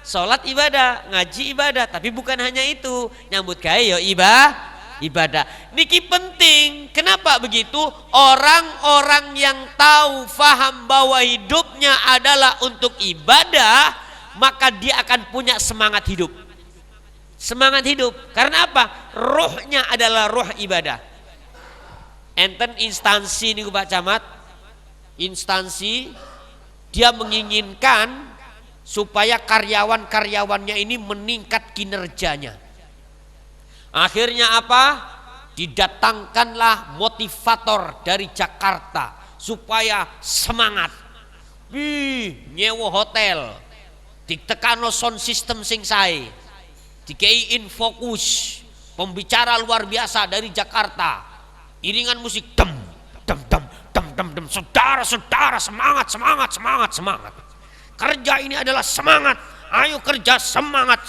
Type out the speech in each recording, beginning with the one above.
sholat ibadah, ngaji ibadah, tapi bukan hanya itu, nyambut gawe ya ibadah. Niki penting. Kenapa begitu? Orang-orang yang tahu, faham bahwa hidupnya adalah untuk ibadah, maka dia akan punya semangat hidup. Semangat hidup. Karena apa? Ruhnya adalah ruh ibadah. Enten instansi nih Pak Camat, instansi dia menginginkan supaya karyawan-karyawannya ini meningkat kinerjanya. Akhirnya apa? Didatangkanlah motivator dari Jakarta supaya semangat. Nyewa hotel, ditekano sound system sing sae, dikei infokus, pembicara luar biasa dari Jakarta, iringan musik dem dem dem dem dem dem. Saudara-saudara, semangat. Kerja ini adalah semangat. Ayo kerja, semangat.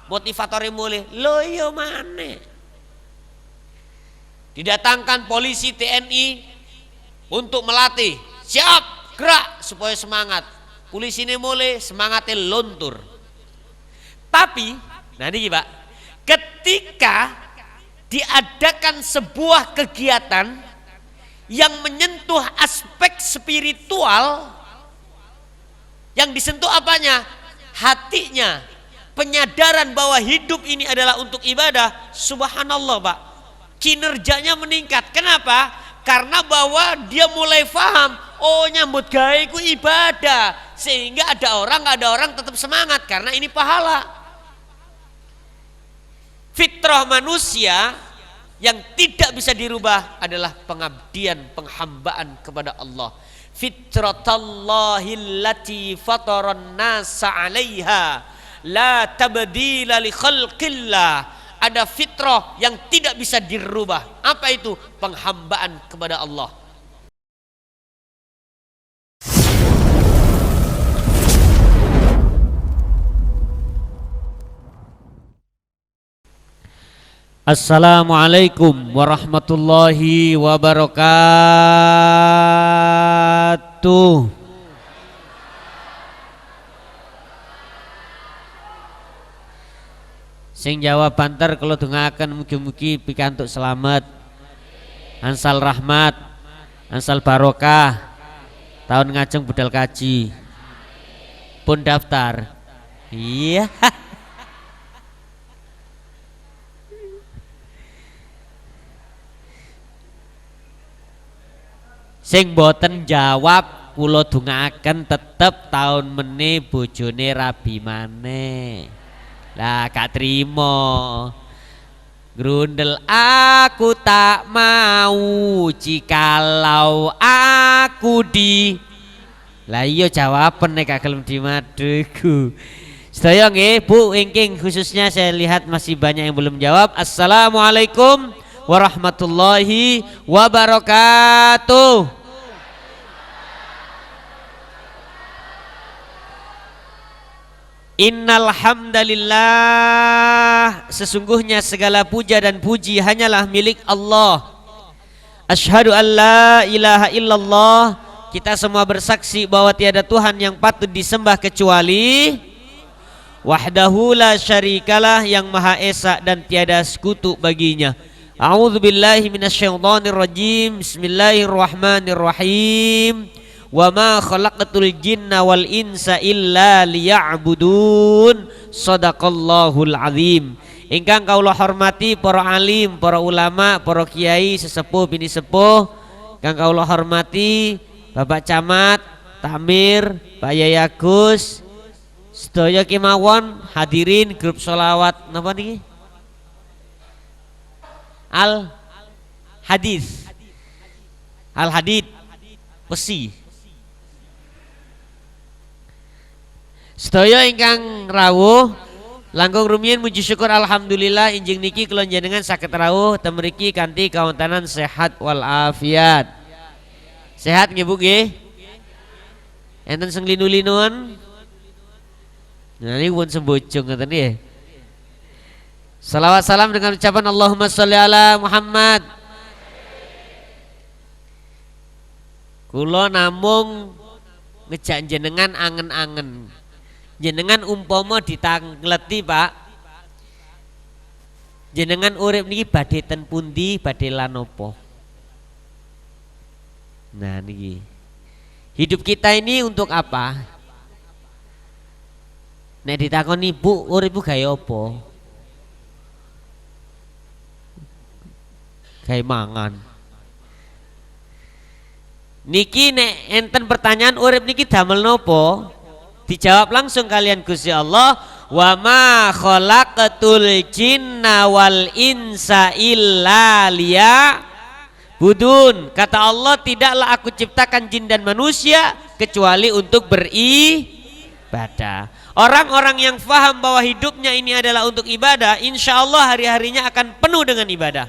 Motivatornya mulai loyo mane. Didatangkan polisi TNI untuk melatih. Siap, gerak supaya semangat. Polisi ini mulai semangatnya luntur. Tapi, nanti Pak, ketika diadakan sebuah kegiatan yang menyentuh aspek spiritual, yang disentuh apanya? Hatinya, penyadaran bahwa hidup ini adalah untuk ibadah. Subhanallah Pak, kinerjanya meningkat. Kenapa? Karena bahwa dia mulai paham, oh nyambut gawe ku ibadah, sehingga ada orang tetap semangat karena ini pahala. Fitrah manusia yang tidak bisa dirubah adalah pengabdian, penghambaan kepada Allah. Fitratallahi allati fataran nasa 'alaiha la tabdila li khalqillah. Ada fitrah yang tidak bisa dirubah. Apa itu? Penghambaan kepada Allah. Assalamualaikum warahmatullahi wabarakatuh. Sing jawab banter kalau dengaken mugi-mugi pikantuk selamat, ansal rahmat, ansal barokah, tahun ngajeng budal kaji. Pun daftar. Iya. Sing boten jawab kula dongaaken tetep tahun meneh bojone rabi maneh. Lah gak trimo. Grundel aku tak mau jikalau aku di. Lah iya jawaban nek gak gelem dimaduku. Sedaya nggih Bu Ingking, khususnya saya lihat masih banyak yang belum jawab. Assalamualaikum warahmatullahi wabarakatuh. Innal hamdalillah, sesungguhnya segala puja dan puji hanyalah milik Allah. Asyhadu an la ilaha illallah, kita semua bersaksi bahwa tiada Tuhan yang patut disembah kecuali wahdahu la syarikalah, yang maha esa dan tiada sekutu baginya. A'udzubillahi minasyaitonir rajim. Bismillahirrahmanirrahim. Wa ma khalaqatul jinna wal insa illa liya'budun. Shadaqallahul azim. Ingkang kaula hormati para alim, para ulama, para kiai, sesepuh bini sepuh, ingkang kaula hormati Bapak Camat, Tamir, Pak Yai Agus, sedaya kemawon hadirin grup sholawat napa niki? Al Hadis. Al Hadid Besi. Sedaya ingkang rawuh langkung rumiyin muji syukur alhamdulillah injing niki kula njenengan saged rawuh temriki kanthi kawontenan sehat wal afiat. Sehat nggih Bu nggih? Enten sing linu-linuan? Nah ini pun sembojong ngoten nggih. Salawat salam dengan ucapan Allahumma sholli ala Muhammad. Kula namung ngejak jenengan angen-angen. Jenengan umpama ditangleti Pak, jenengan urip niki badhe ten pundi, badhe lan apa? Nah niki. Hidup kita ini untuk apa? Nek ditakoni Bu, uripmu gawe apa? Gawe mangan. Niki nek enten pertanyaan urip niki damel napa? Dijawab langsung kalian Gusti Allah, wa ma khalaqatul jinna wal insa illa liya'budun. Kata Allah, tidaklah aku ciptakan jin dan manusia kecuali untuk beribadah. Orang-orang yang faham bahwa hidupnya ini adalah untuk ibadah, insya Allah hari-harinya akan penuh dengan ibadah.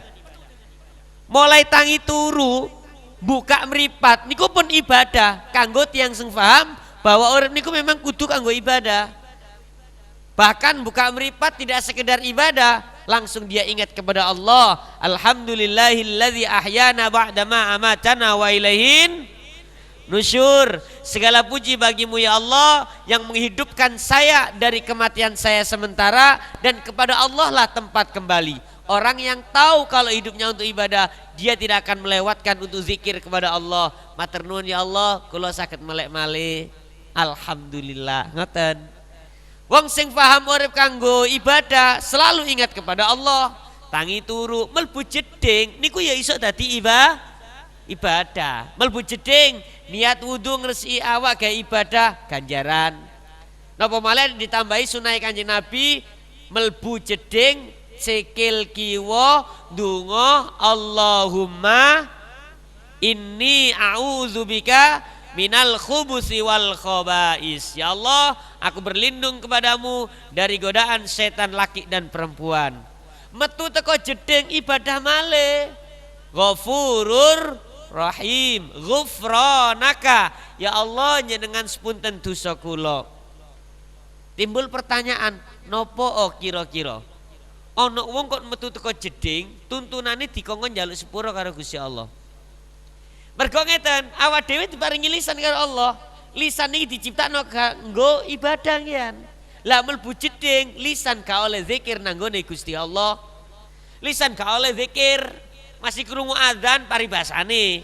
Mulai tangi turu, buka meripat, niku pun ibadah. Kanggo tiyang sing faham bahwa urip niku memang kudu kanggo ibadah. Bahkan buka meripat tidak sekedar ibadah, langsung dia ingat kepada Allah. Alhamdulillahilladzi ahyana ba'dama amatana wa ilaihin nusyur. Segala puji bagimu ya Allah yang menghidupkan saya dari kematian saya sementara, dan kepada Allah lah tempat kembali. Orang yang tahu kalau hidupnya untuk ibadah, dia tidak akan melewatkan untuk zikir kepada Allah. Matur nuwun ya Allah, kula saged melek malih. Alhamdulillah, ngoten. Wong sing paham urip kanggo ibadah selalu ingat kepada Allah. Tangi turu, melbu jeding niku ya iso dadi ibadah. Melbu jeding, niat wudu ngresiki awak gawe ibadah, ganjaran. Napa malih ditambahi sunah Kanjeng Nabi, melbu jeding sikil kiwa ndonga Allahumma inni a'udzubika minal khubusi wal khaba'is. Ya Allah, aku berlindung kepadamu dari godaan setan laki dan perempuan. Metu teko jeding ibadah malih. Ghafurur Rahim, ghufranaka. Ya Allah, njenengan sepunten dosa kula. Timbul pertanyaan, nopo kira-kira? Ana wong kok metu teko jeding, tuntunane dikongkon njaluk sepura karo Gusti Allah. Mergo ngeten, awak dhewe diparingi lisan karo Allah. Lisan iki diciptakno kanggo ibadah ngian. Lah mlebu jeding, lisan gak oleh zikir nanggone Gusti Allah. Lisan gak oleh zikir, masih krungu adzan paribasane.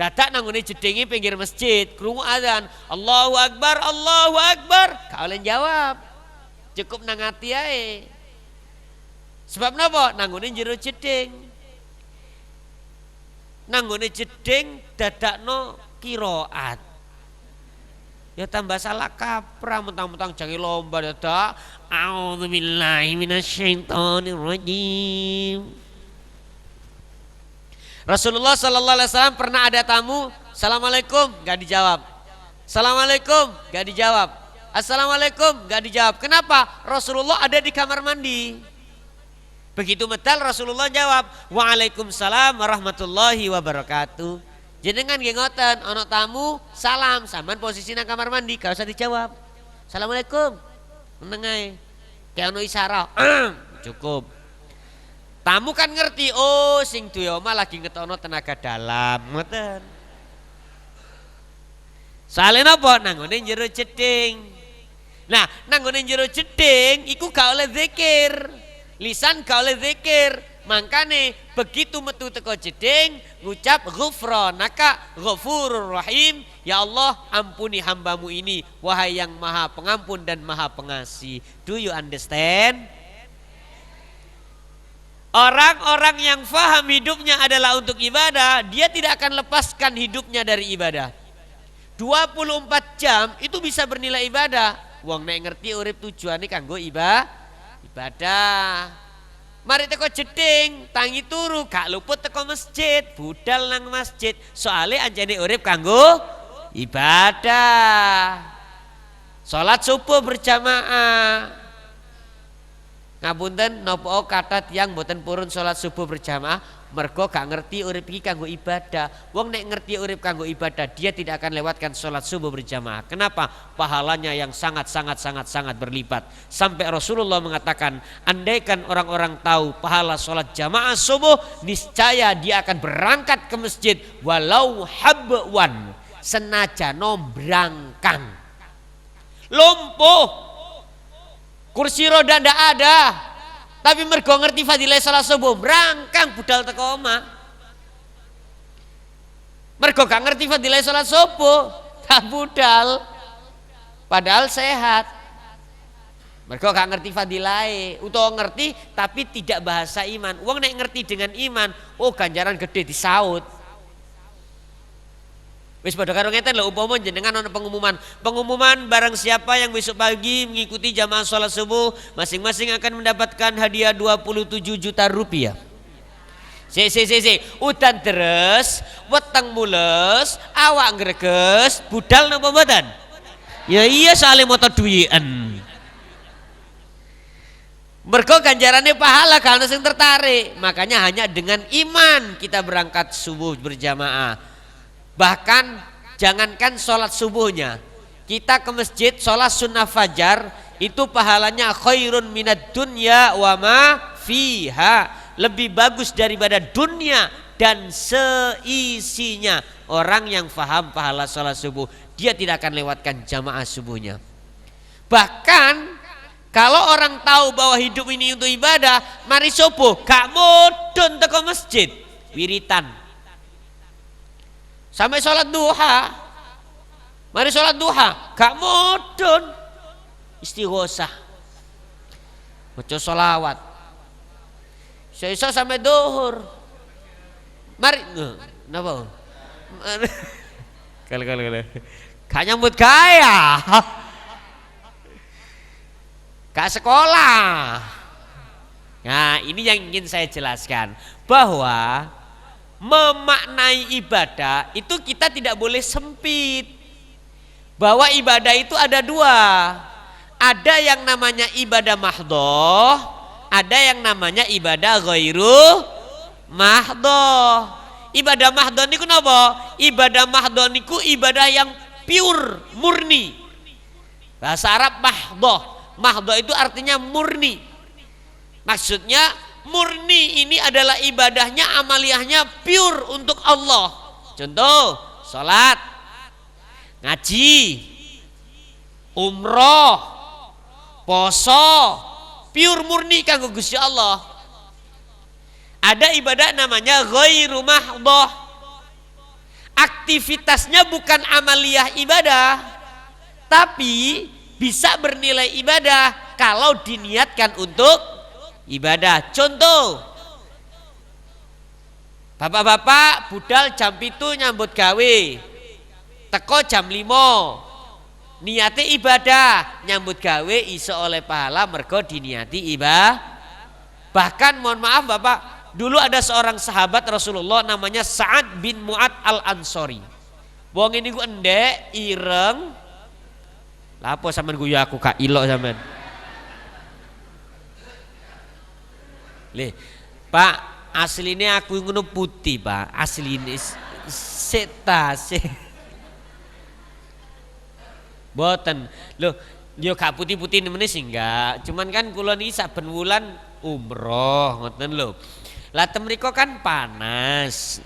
Dadak nanggone jedinge pinggir masjid, krungu adzan, Allahu Akbar, Allahu Akbar, gak oleh jawab. Cukup nang ati ae. Sebab napa? Nanggone jero jeding. Nanggone jeding dadakno qiraat. Ya tambah salah kaprah, mentang-mentang jange lomba dadak a'udzubillahi minasyaitonirrajim. Rasulullah sallallahu alaihi wasallam pernah ada tamu, assalamualaikum, gak dijawab. Assalamualaikum, gak dijawab. Assalamualaikum, gak dijawab. Kenapa? Rasulullah ada di kamar mandi. Begitu medal Rasulullah jawab, waalaikumsalam warahmatullahi wabarakatuh. Jenengan nggih ngoten, ana tamu salam, sampean posisi nang kamar mandi, gak usah dijawab. Assalamualaikum, meneng ae. Kayak ono isyarah, cukup. Tamu kan ngerti, oh sing duwe omah lagi ngetokno tenaga dalam, ngoten. Soale napa? Nanggone jero jeding. Nah, nanggone jero jeding iku gak oleh zikir. Lisan gak oleh zikir. Makane begitu metu teko jeding ngucap ghufranaka ghafurur rahim. Ya Allah, ampuni hambamu ini, wahai yang maha pengampun dan maha pengasih. Do you understand? Orang-orang yang faham hidupnya adalah untuk ibadah, dia tidak akan lepaskan hidupnya dari ibadah. 24 jam itu bisa bernilai ibadah. Wong nek ngerti urip tujuane kanggo ibadah. Mari teko jeding, tangi turu, gak luput teko masjid, budal nang masjid. Soale anjane urip kanggo ibadah. Salat subuh berjamaah. Ngapunten napa kata tiyang mboten purun salat subuh berjamaah mergo gak ngerti urip iki kanggo ibadah. Wong nek ngerti urip kanggo ibadah, dia tidak akan lewatkan salat subuh berjamaah. Kenapa? Pahalanya yang sangat berlipat. Sampai Rasulullah mengatakan, andaikan orang-orang tahu pahala salat jamaah subuh, niscaya dia akan berangkat ke masjid walau habwan, senajano brangkang. lumpuh, kursi roda ndak ada, tapi mergo ngerti fadilah salat subuh, berangkang budal teko omah. Mergo gak ngerti fadilah salat subuh, tak budal. Padahal sehat. Mergo gak ngerti fadilai, utawa ngerti tapi tidak bahasa iman. Wong nek ngerti dengan iman, oh ganjaran gede disaut. Wis padha karo ngeten lho, umpama jenengan ana pengumuman barang siapa yang besok pagi mengikuti jamaah salat subuh masing-masing akan mendapatkan hadiah 27 juta rupiah. Si udan deres, weteng mules, awak ngreges, budal napa mboten? Ya iya soalnya moto duwian. Mergo ganjarannya pahala karena sing tertarik. Makanya hanya dengan iman kita berangkat subuh berjamaah. Bahkan jangankan sholat subuhnya, kita ke masjid sholat sunnah fajar itu pahalanya khairun minad dunya wa ma fiha, lebih bagus daripada dunia dan seisinya. Orang yang faham pahala sholat subuh, dia tidak akan lewatkan jamaah subuhnya. Bahkan kalau orang tahu bahwa hidup ini untuk ibadah, mari subuh gak mudun teko masjid wiritan sampai sholat duha. Mari sholat duha gak mudun istighosah, maca sholawat iso sampai duhur. Mari napa kali gak nyambut gaya, gak sekolah. Nah ini yang ingin saya jelaskan, bahwa memaknai ibadah itu kita tidak boleh sempit. Bahwa ibadah itu ada dua. Ada yang namanya ibadah mahdhoh, ada yang namanya ibadah ghairu mahdhoh. Ibadah mahdhoh niku napa? Ibadah mahdhoh niku ibadah yang pure, murni. Bahasa Arab mahdhoh. Mahdhoh itu artinya murni. Maksudnya murni ini adalah ibadahnya, amaliyahnya pure untuk Allah. Contoh, sholat, ngaji, umroh, poso, pure murni kanggo Gusti Allah. Ada ibadah namanya ghairu mahdhoh. Aktivitasnya bukan amaliyah ibadah, tapi bisa bernilai ibadah kalau diniatkan untuk ibadah. Contoh, bapak-bapak budal jam 7 nyambut gawe, teko jam 5, niati ibadah, nyambut gawe iso oleh pahala mergo diniati ibadah. Bahkan mohon maaf bapak, dulu ada seorang sahabat Rasulullah namanya Sa'ad bin Mu'ad al-Ansori. Wong ini ku endek, ireng. Lah apa sampean guyu aku gak ilok sampean? Le, Pak, aslinya aku ngono putih, Pak. Asline setase. Boten. Loh, yo gak putih-putih nemene sih enggak. Cuman kan kula niki saben wulan umroh, ngoten lho. Lah temriko kan panas.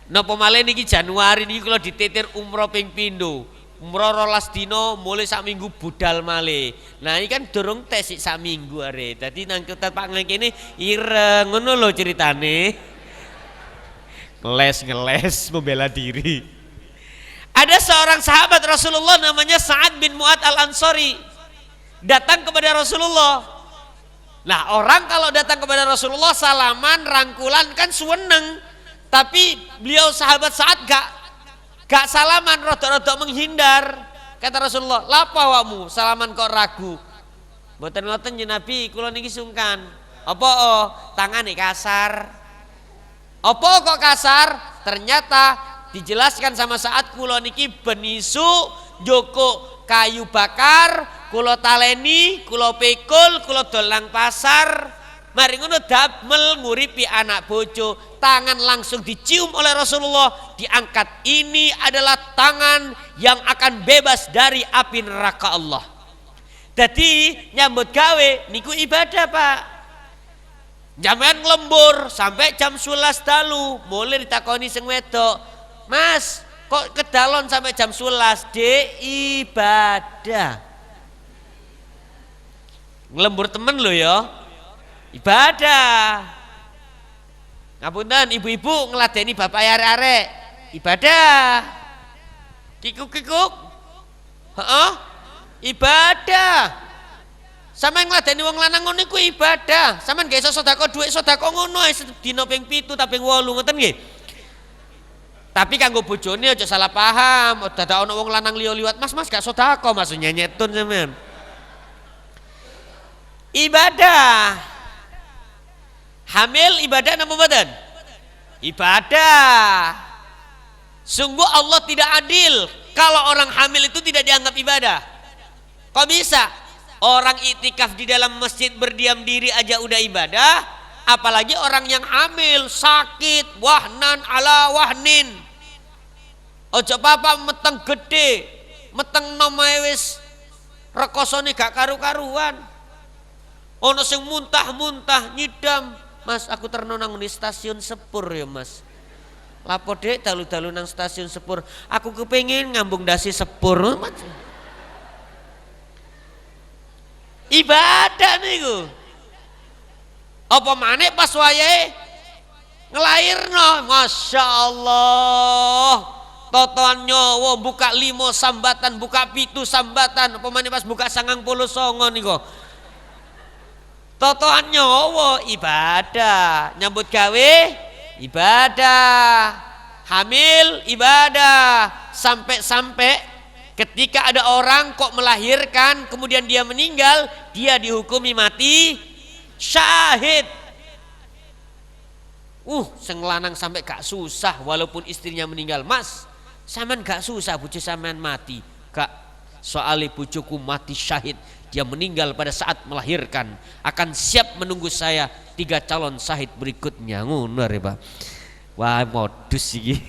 Napa malih niki Januari niki kula ditetir umroh ping pindho. Umroh 12 dino mulai sak minggu budal malih. Nah ini kan dorong tes sak minggu are. Dadi nang ketat Pak ngene ireng ngono lho ceritane. Ngeles membela diri. Ada seorang sahabat Rasulullah namanya Sa'ad bin Mu'ad al-Ansori. Datang kepada Rasulullah. Nah orang kalau datang kepada Rasulullah salaman, rangkulan kan suweneng. Tapi beliau sahabat Sa'ad gak salaman, rodok-rodok menghindar. Kata Rasulullah, "Lapa awakmu salaman kok ragu?" Mboten ngoten ya Nabi, kula niki sungkan. Apa tangane kasar? Apa kok kasar? Ternyata dijelaskan sama Sa'ad, kula niki benisu joko kayu bakar, kula taleni, kula pikul, kula dolang pasar. Mari ngono damel nguripi anak bojo, tangan langsung dicium oleh Rasulullah, diangkat. Ini adalah tangan yang akan bebas dari api neraka Allah. Jadi nyambut gawe niku ibadah, Pak. Jaman lembur sampai jam 11 dalu, mulai ditakoni sing wedok, "Mas, kok kedalon sampai jam 11 ibadah. Ngelembur temen lo ya, ibadah. Ngapunten ibu-ibu ngeladeni bapak arek-arek, ibadah. Kikuk-kikuk, ibadah. Sama ngladeni wong lanang ngono iku ibadah. Sampeyan gak iso sedekah dhuwit sedekah ngono ae dina ping 7 ta ping 8 ngoten nggih. Tapi kanggo bojone aja salah paham, dadak ana wong lanang liya liwat, "Mas, gak sedekah," maksudnya nyetun sampean. Ibadah. Hamil ibadah napa mboten? Ibadah. Sungguh Allah tidak adil kalau orang hamil itu tidak dianggap ibadah. Kok bisa? Orang iktikaf di dalam masjid berdiam diri aja udah ibadah, apalagi orang yang hamil, sakit, wahnan ala wahnin. Ojo papa meteng gede, meteng nomae wis rekosone gak karu-karuan. Ono sing muntah-muntah nyidam, "Mas, aku terno nang di stasiun Sepur ya, Mas." Lapo dek dalu-dalu nang stasiun Sepur, "Aku kepengin ngambung dasi Sepur." Ibadah niku. Apa maneh pas wayahe ngelairno, Masya Allah. Totoan nyawa buka 5 sambatan, buka 7 sambatan, apa maneh pas buka 99 niku. Totoan nyawa ibadah, nyambut gawe ibadah, hamil ibadah, sampai ketika ada orang kok melahirkan kemudian dia meninggal, dia dihukumi mati syahid. Sing lanang sampai gak susah walaupun istrinya meninggal, "Mas, sampean gak susah bojo sampean mati." Gak, soalnya bojoku mati syahid. Dia meninggal pada saat melahirkan, akan siap menunggu saya 3 calon syahid berikutnya. Ngono ya, Pak. Wah, modus iki.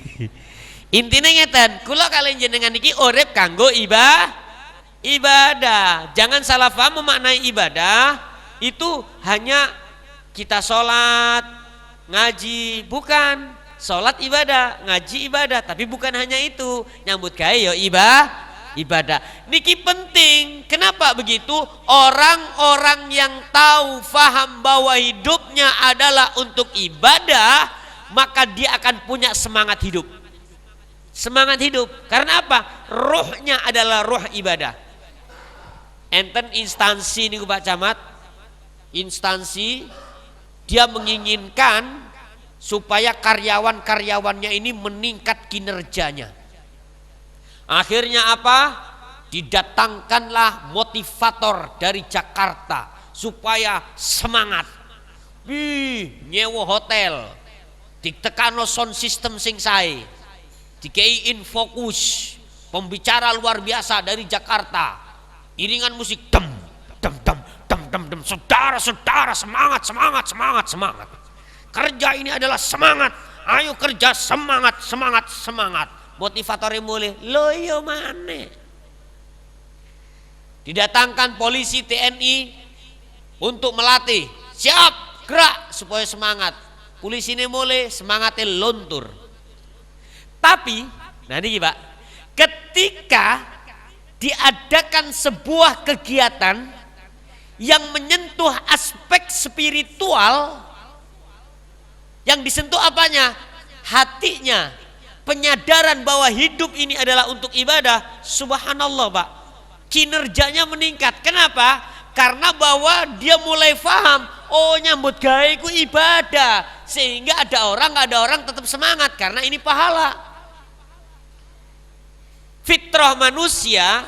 Intine ngeten, kula kalian jenengan iki urip kanggo ibadah. Jangan salah paham memaknai ibadah itu hanya kita sholat, ngaji, bukan. Sholat ibadah, ngaji ibadah, tapi bukan hanya itu. Nyambut gawe ya ibadah. Niki penting. Kenapa begitu? Orang-orang yang tahu faham bahwa hidupnya adalah untuk ibadah, maka dia akan punya semangat hidup. Semangat hidup. Karena apa? Ruhnya adalah ruh ibadah. Enten instansi niku Pak Camat, instansi dia menginginkan supaya karyawan-karyawannya ini meningkat kinerjanya. Akhirnya apa? Didatangkanlah motivator dari Jakarta supaya semangat. Nyewa hotel, ditekano sound system sing sae, dikei infokus, pembicara luar biasa dari Jakarta, iringan musik dem dem dem dem dem dem. Saudara-saudara, semangat. Kerja ini adalah semangat. Ayo kerja, semangat. Motivatornya mulai loyo maneh. Didatangkan polisi TNI untuk melatih, siap gerak supaya semangat. Polisi ini mulai semangatnya luntur. Tapi nanti Pak, ketika diadakan sebuah kegiatan yang menyentuh aspek spiritual, yang disentuh apanya? Hatinya. Penyadaran bahwa hidup ini adalah untuk ibadah, subhanallah Pak, kinerjanya meningkat. Kenapa? Karena bahwa dia mulai paham, nyambut gawe ku ibadah, sehingga ada orang nggak ada orang tetap semangat karena ini pahala. Fitrah manusia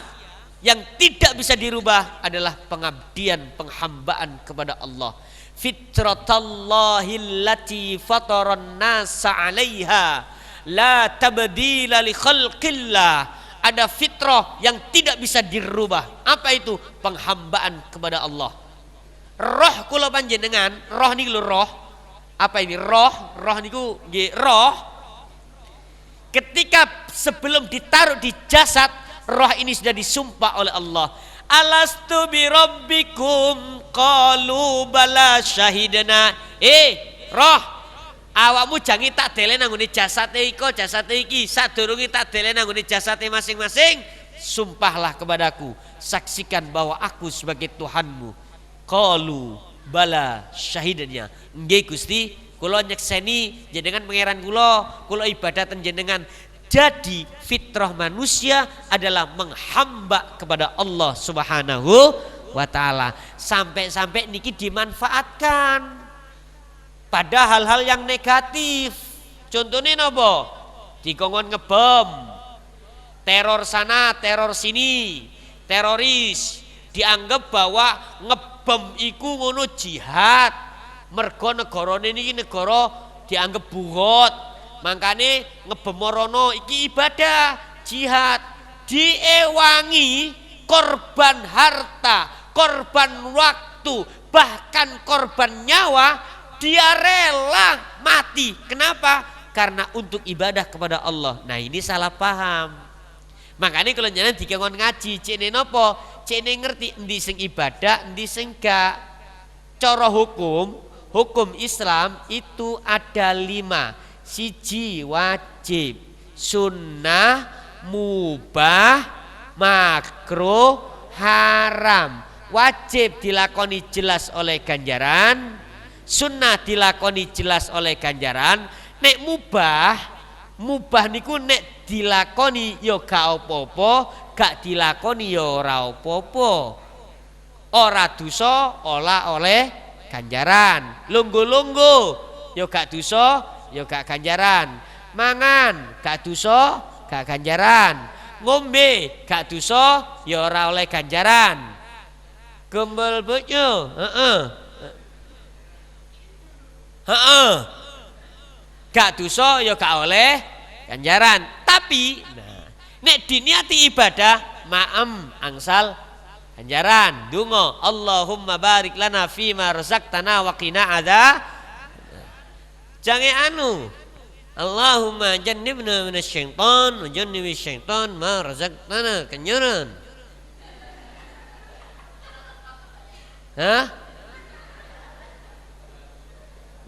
yang tidak bisa dirubah adalah pengabdian, penghambaan kepada Allah. Fitratallahi allati fataran nasa 'alaiha la tabdila li khalqillah. Ada fitrah yang tidak bisa dirubah. Apa itu? Penghambaan kepada Allah. Roh kula panjenengan, roh niku lho roh. Apa ini roh? Roh niku nggih roh. Ketika sebelum ditaruh di jasad, roh ini sudah disumpah oleh Allah. Alastu bi rabbikum qalu bala syahidna. Roh, Awakmu jangi tak dele nang ngene jasate iko, jasate iki, sadurunge tak dele nang ngene jasate masing-masing, sumpahlah kepadaku, saksikan bahwa aku sebagai Tuhanmu. Qalu bala syahidnya. Nggih Gusti, kula nyekseni jenengan pangeran kula ibadah ten jenengan. Jadi fitrah manusia adalah menghamba kepada Allah Subhanahu wa taala. Sampai-sampai niki dimanfaatkan pada hal-hal yang negatif. Contohnya napa? Dikongkon ngebom, teror sana, teror sini, teroris. Dianggap bahwa ngebom iku ngono jihad. Mergo negarane niki negara dianggap buhot. Makane ngebom rono iki ibadah, jihad. Diewangi korban harta, korban waktu, bahkan korban nyawa. Dia rela mati. Kenapa? Karena untuk ibadah kepada Allah. Nah ini salah paham. Makanya kalau jangan dikongkon ngaji, cene nopo, cene ngerti endi sing ibadah, endi sing gak. Cara hukum Islam itu ada 5. Siji wajib, sunnah, mubah, makruh, haram. Wajib dilakoni jelas oleh ganjaran, sunnah dilakoni jelas oleh ganjaran. Nek mubah niku nek dilakoni ya gak apa-apa, gak dilakoni ya ora apa-apa. Ora dosa, ora oleh ganjaran. Lungguh-lungguh ya gak dosa, ya gak ganjaran. Mangan gak dosa, gak ganjaran. Ngombe gak dosa, ya ora oleh ganjaran. Gembel bojo, gak dosa ya gak oleh ganjaran. Tapi nek diniati ibadah ma'am angsal ganjaran. Dungo Allahumma barik lana fima razaqtana wa qina adza. Jangan Allahumma jannibna minasyaiton wa jannibish syaiton ma razaqtana ganjaran.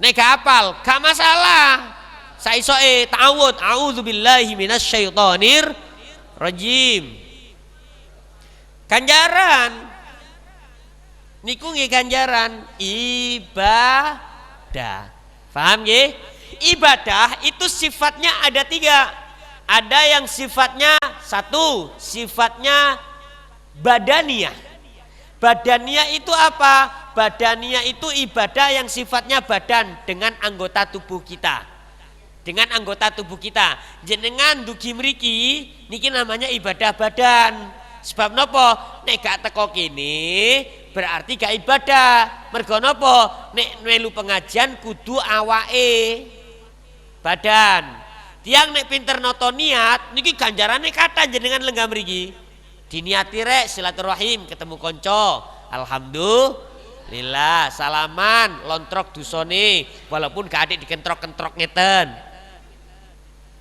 Nek gak apal, gak masalah. Saisoe ta'awud, a'udzubillahi minasyaitonir rajim. Ganjaran niku nggih ganjaran ibadah. Paham nggih? Ibadah itu sifatnya ada 3. Ada yang sifatnya 1, sifatnya badaniyah. Badaniyah itu apa? Badaniyah itu ibadah yang sifatnya badan, dengan anggota tubuh kita. Dengan anggota tubuh kita. Jenengan dugi mriki niki namanya ibadah badan. Sebab napa? Nek gak teko kene berarti gak ibadah. Mergo napa? Nek melu pengajian kudu awake badan. Tiang nek pinter noto niat niki ganjarane kathah jenengan lenggah mriki. Diniati rek silaturahim, ketemu konco, alhamdulillah, salaman, lontrok dusone, walaupun gak adik dikentrok-kentrok ngeten.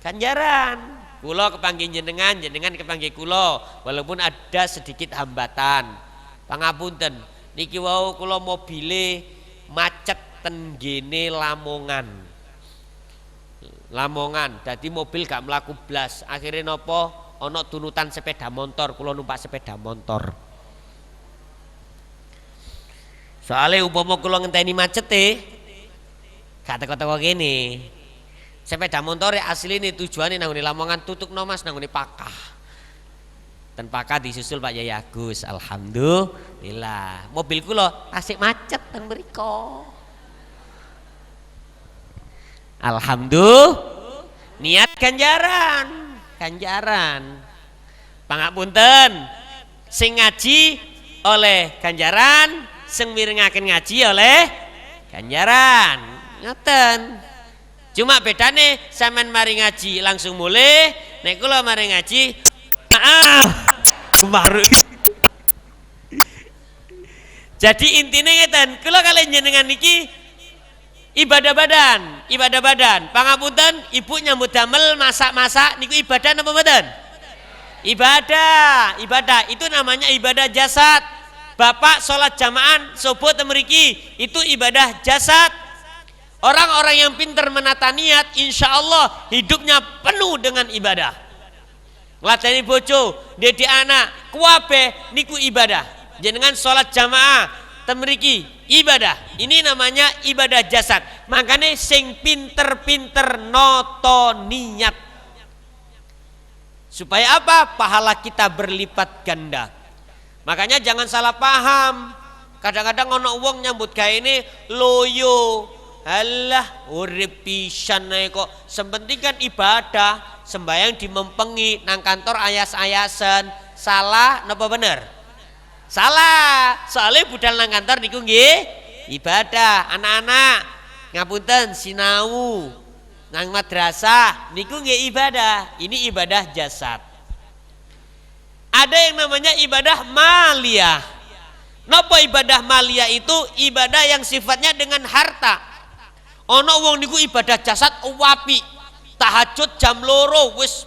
Ganjaran. Kula kepanggih jenengan, jenengan kepanggih kula, walaupun ada sedikit hambatan. Pangapunten, niki wau kula mobile macet ten gene Lamongan, dadi mobil gak mlaku blas. Akhirnya nopo? Ono tunutan sepeda motor, kula numpak sepeda motor. Soale umpama kula ngenteni macete, gak teko-teko kene. Sepeda motor asline tujuane nang ngene Lamongan, tutukno Mas nang ngene Pakah. Ten Pakah disusul Pak Yai Agus, alhamdulillah. Mobil kula asik macet teng mriko. Alhamdulillah. Niat ganjaran. Pangapunten, sing ngaji oleh ganjaran, sing mirengaken ngaji oleh ganjaran. Ngoten. Cuma bedane sampean mari ngaji langsung mulai, nek kula mari ngaji kemaru. Jadi intinya ngeten, kula kalian jenengan niki ibadah badan. Pangapunten, ibu nyambut damel masak-masak niku ibadah napa mboten? Ibadah itu namanya ibadah jasad. Bapak sholat jamaah subuh temriki itu ibadah jasad. Orang-orang yang pintar menata niat, insya Allah hidupnya penuh dengan ibadah. Lateni bojo, didik anak, kuwabe niku ibadah. Jenengan sholat jamaah, temriki ibadah. Ini namanya ibadah jasad. Makanya sing pinter-pinter noto niat. Supaya apa? Pahala kita berlipat ganda. Makanya jangan salah paham. Kadang-kadang ono wong nyambut gawe ini loyo. Alah urip pisan ae kok. Sepenting kan ibadah, sembahyang dimempengi, nang kantor ayas-ayasan. Salah napa bener? Salah. Soalnya budal nang kantor niku nggih ibadah. Anak-anak ngapunten sinau nang madrasah niku nggih ibadah. Ini ibadah jasad. Ada yang namanya ibadah maliyah. Napa ibadah maliyah itu? Ibadah yang sifatnya dengan harta. Ono wong niku ibadah jasad wapi, tahajud jam loro wis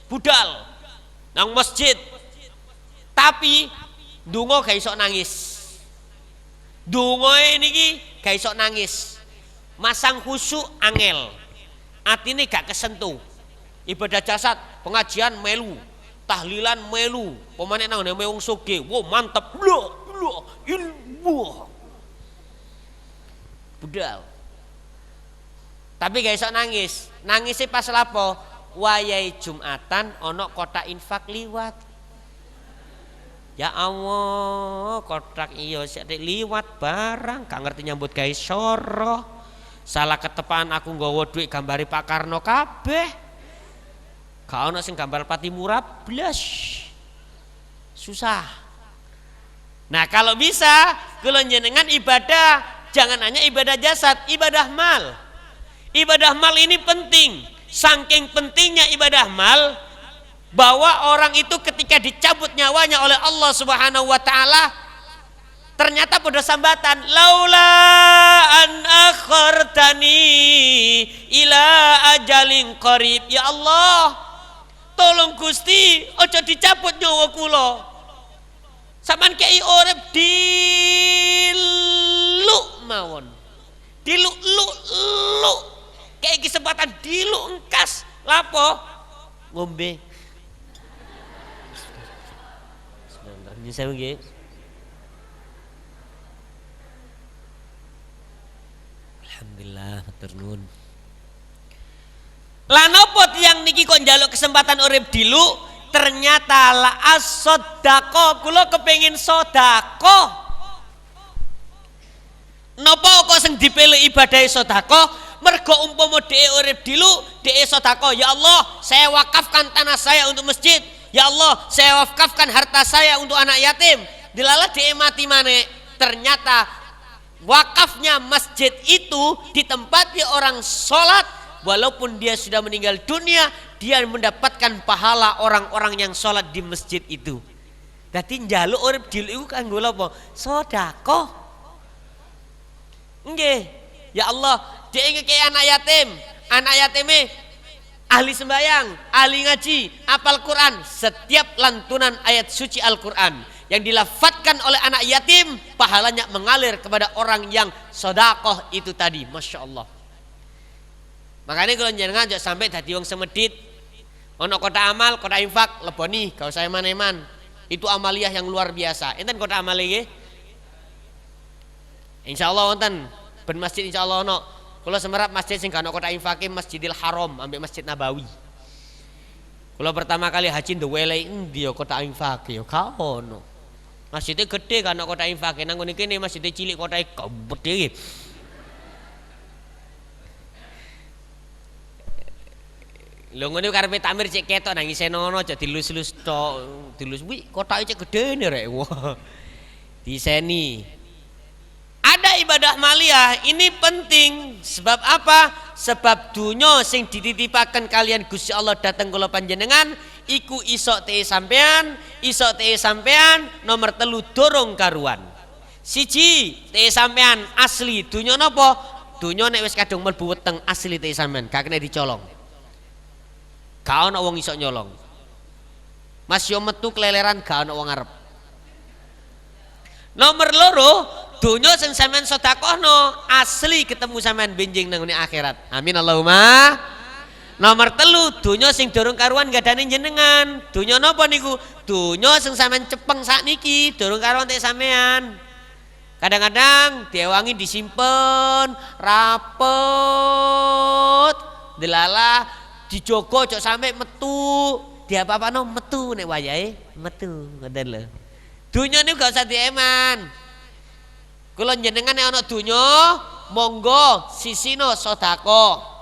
budal nang masjid, tapi donga gak iso nangis. Dongae niki gak iso nangis, masang khusyuk angel, atine gak kesentuh. Ibadah jasad, pengajian melu, tahlilan melu, pemane nang ngene wong sugih, wow mantep, budal. Tapi gak iso nangis. Nangisnya pas lapo? Wayai Jumatan ono kotak infak liwat. Ya Allah, kotak iyo sik liwat barang, gak ngerti nyambut gawe soro. Salah ketepaan aku nggawa duit gambari Pak Karno kabeh. Gak ono sing gambar Pati Murah blas. Susah. Nah, kalau bisa kula njenengan ibadah jangan hanya ibadah jasad, ibadah mal. Ibadah mal ini penting. Saking pentingnya ibadah mal bahwa orang itu ketika dicabut nyawanya oleh Allah Subhanahu wa taala ternyata pada sambatan laula an akhartani ila ajalin qarib. Ya Allah, tolong Gusti ojo dicabut nyawa kula. Sampeyan kei urip diluk mawon. Diluk-luk kayak kesempatan diluk engkas lapo ngombe. Ini saya nggih. Alhamdulillah matur nuwun. Lah napa tiyang niki kok njaluk kesempatan urip diluk? Ternyata la as-sadaqah, kula kepengin sedekah. Napa kok sing dipilih ibadah sedekah? Mergo umpama dhewe urip diluk, dhewe sedekah, ya Allah, saya wakafkan tanah saya untuk masjid. Ya Allah, saya wakafkan harta saya untuk anak yatim. Dilala dhewe mati maneh, ternyata wakafnya masjid itu ditempati orang sholat, walaupun dia sudah meninggal dunia, dia mendapatkan pahala orang-orang yang sholat di masjid itu. Dadi njaluk urip diluk iku kanggo apa? Sedekah. Nggih. Ya Allah, dia ingin kayak anak yatime ahli sembahyang, ahli ngaji, apal Quran. Setiap lantunan ayat suci Al-Quran yang dilafadzkan oleh anak yatim, pahalanya mengalir kepada orang yang sedekah itu tadi. Masya Allah. Makanya kalau jangan ngajak sampai tadi wong semedit, ono kota amal, kota infak, leboni, kau saya maneman. Itu amaliyah yang luar biasa. Enten kota amal nggih? Insyaallah wonten. Ben masjid insyaallah ono. Kula semerap masjid sing kana kota infake Masjidil Haram ambek Masjid Nabawi. Kula pertama kali haji ndewele endi ya kota infake ya ka ono. Masjidnya gede kana kota infake nang ngene kene masjidnya cilik kotae gede. Lho ngene karepe takmir cek ketok nang isenono aja dilus-lus tok. Dilus wi kotake cek gedene rek. Wah. Diseni. Ada ibadah maliyah ini penting. Sebab apa? Sebab dunya sing dititipaken kalian Gusti Allah dateng kula panjenengan iku isok teh sampean, nomor 3 dorong karuan. Siji teh sampean asli dunya napa? Dunya nek wis kadung mlebu weteng asli teh sampean, gak kena dicolong. Gak ana wong iso nyolong. Mas yo metu keleleran gak ana wong ngarep. Nomor 2 Dunya sing sampean sedekahno asli ketemu sampean benjing nang akhirat. Amin Allahumma. Nomor 3, dunya sing durung karuan gadane jenengan. Dunya napa niku? Dunya sing sampean cepeng sakniki durung karuan tek sampean. Kadang-kadang diewangi disimpen rapet, delalah dijogo cok sampai metu, diapa-apano metu nek wayahe metu, ngoten lho. Dunya niku gak usah dieman. Kula jenengan nek ana dunya, monggo sisino sedekah.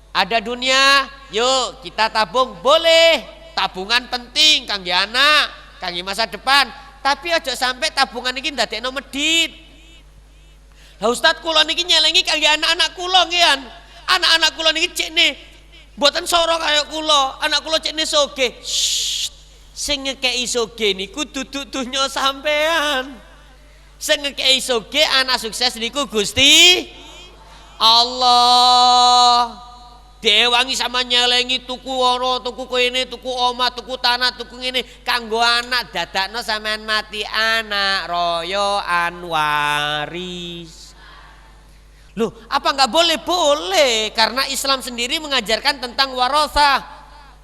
Ada dunia, yuk kita tabung, boleh. Tabungan penting kangge anak, kangge masa depan. Tapi aja sampai tabungan ini ndadekno medhit. Lah Ustaz kula niki nyelengi kangge anak-anak kula ngian. Anak-anak kula niki cekne mboten soro kaya kula. Anak kula cekne sogih. Sing ngekeki sogih niku dudu dunya sampean. Sing ngekeki sogih anak sukses niku Gusti Allah. Dewangi sama nyelengi tuku ora, tuku kene, tuku omah, tuku tanah, tuku ngene kanggo anak dadakno sampean mati anak royoan waris. Loh, apa enggak boleh? Boleh, karena Islam sendiri mengajarkan tentang warasah,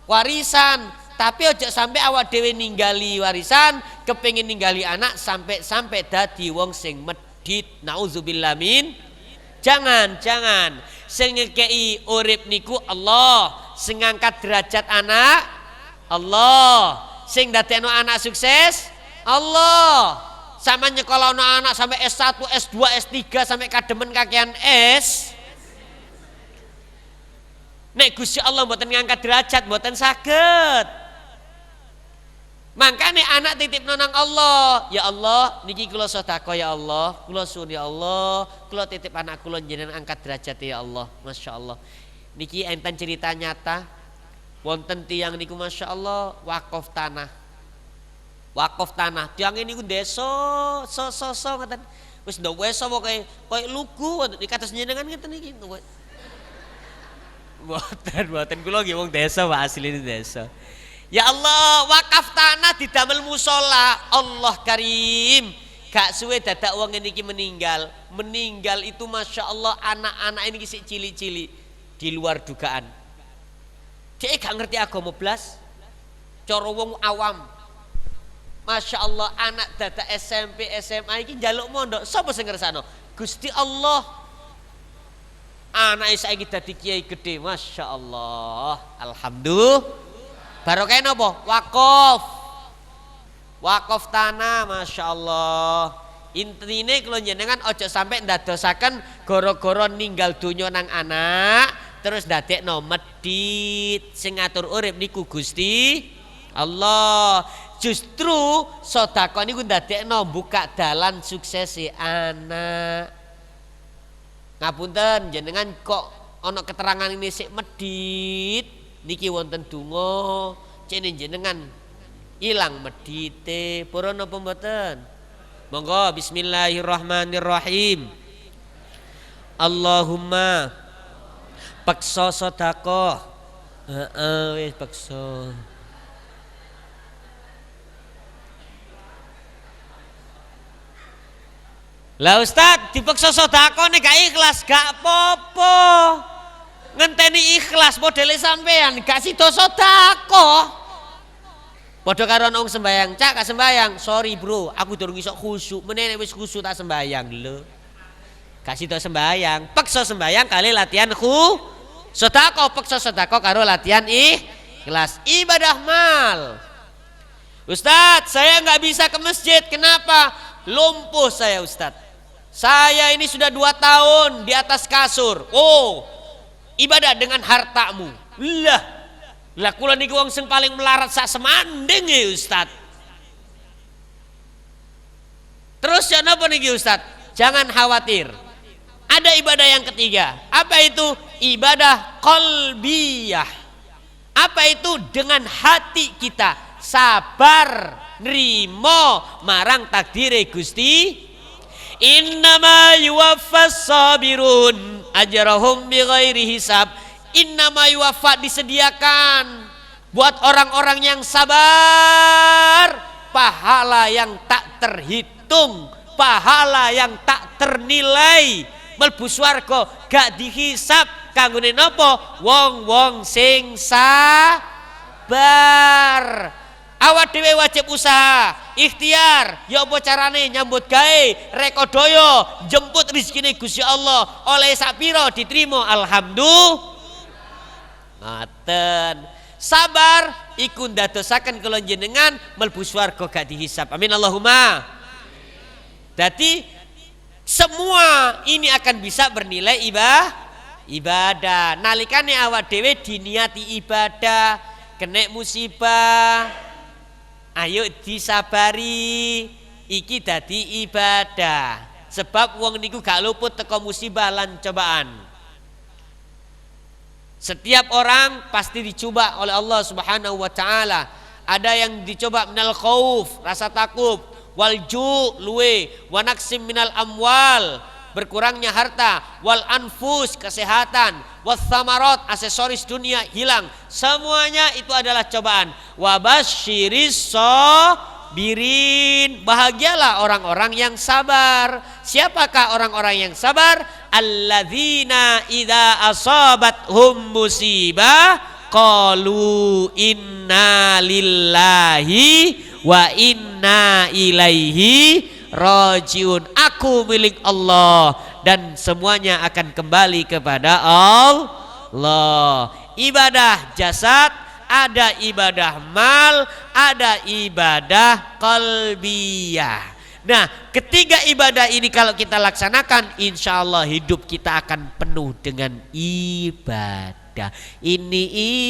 warisan. Tapi ojo sampai awak dhewe ninggali warisan, kepengin ninggali anak sampai dadi wong sing medhit. Nauzubillah min. Jangan. Sing ngekei urip niku Allah, sing ngangkat derajat anak Allah, sing dadekno anak sukses Allah. Sama nyekolahno anak sampai S1, S2, S3 sampai kademen kakean S. Nek Gusti Allah mboten ngangkat derajat, mboten saged. Makanya anak titip nang Allah. Ya Allah, niki kula sedekah ya Allah, kula suwun ya Allah, kula titip anak kula jenengan angkat derajat ya Allah. Masya Allah. Niki enten cerita nyata. Wonten tiyang niku Masya Allah wakaf tanah. Wakaf tanah. Tiyang niku desa so ngoten. Wis ndok weso pokoke koyo lugu wonten kados jenengan ngeten niki. Mboten kula nggih wong desa Pak, asline desa. Ya Allah, wakaf tanah didamel musola. Allah Karim. Gak suwe dadak wong niki meninggal. Meninggal itu Masya Allah anak-anak ini sik cili-cili di luar dugaan. Dia gak ngerti agama blas. Cara wong awam. Masya Allah anak dadak SMP SMA iki njaluk mondok. Sapa sing ngersakno? Gusti Allah. Anak saiki dadi kiai gede. Masya Allah. Alhamdulillah. Barokah napa? Wakaf tanah, Masya Allah. Intine kula jenengan ojo sampai ndadosaken gara-gara ninggal donya nang anak terus ndadekno medhit. Sing ngatur urip niku Gusti Allah. Justru sedekah niku ndadekno buka dalan suksese anak. Ngapunten jenengan kok ana keterangan ini sik medhit. Niki wonten donga cene jenengan ilang medhite purun napa mboten? Monggo bismillahirrahmanirrahim. Allahumma paksa sedekah. Wis paksa. Lah Ustaz dipaksa sedekah nek gak ikhlas gak apa-apa. Ngenteni ikhlas modele sampean gak sida sedekah. Padha karo wong sembayang, cak gak sembayang. Sorry bro, aku durung iso khusyuk. Menene wis khusyuk tak sembayang lho. Gak sida sembayang, peksa sembayang kali latihan sedekah, peksa sedekah karo latihan ikhlas. Ibadah mal. Ustaz, saya nggak bisa ke masjid. Kenapa? Lumpuh saya Ustaz. Saya ini sudah 2 tahun di atas kasur. Oh, ibadah dengan hartamu. Lah kula niku wong sing paling melarat sak semanding ya Ustaz. Terus ya napa niki Ustaz? Jangan khawatir. Ada ibadah yang ketiga. Apa itu? Ibadah qalbiyah. Apa itu? Dengan hati kita sabar nrimo marang takdire Gusti. Innama yuwaffas sabirun ajrahum bighairi hisab. Innama yuwaffa disediakan buat orang-orang yang sabar pahala yang tak terhitung pahala yang tak ternilai, mlebu swarga gak dihisab. Kanggone napa? Wong-wong sing sabar. Awak dhewe wajib usaha, ikhtiar, ya apa carane nyambut gawe, rekodaya, jemput rezekine Gusti Allah, oleh sak pira diterima, alhamdulillah. Ngoten. Sabar iku ndadosaken kula jenengan mlebu swarga gak dihisab. Amin Allahumma. Dadi semua ini akan bisa bernilai ibadah. Nalikane awak dhewe diniati ibadah, kena musibah, ayo disabari, iki dadi ibadah. Sebab wong niku gak luput teko musibah lan cobaan. Setiap orang pasti dicoba oleh Allah Subhanahu wa taala. Ada yang dicoba minal khauf, rasa takut, wal ju' luwe, wa naqsim minal amwal, berkurangnya harta, wal anfus, kesehatan, was samarat, aksesoris dunia hilang. Semuanya itu adalah cobaan. Wa basyiris sabirin, bahagialah orang-orang yang sabar. Siapakah orang-orang yang sabar? Alladzina idza asabathum musibah qalu inna lillahi wa inna ilaihi rajiun. Aku milik Allah dan semuanya akan kembali kepada Allah. Ibadah jasad, ada ibadah mal, ada ibadah qalbiyah. Nah, ketiga ibadah ini kalau kita laksanakan, insya Allah hidup kita akan penuh dengan ibadah. Ini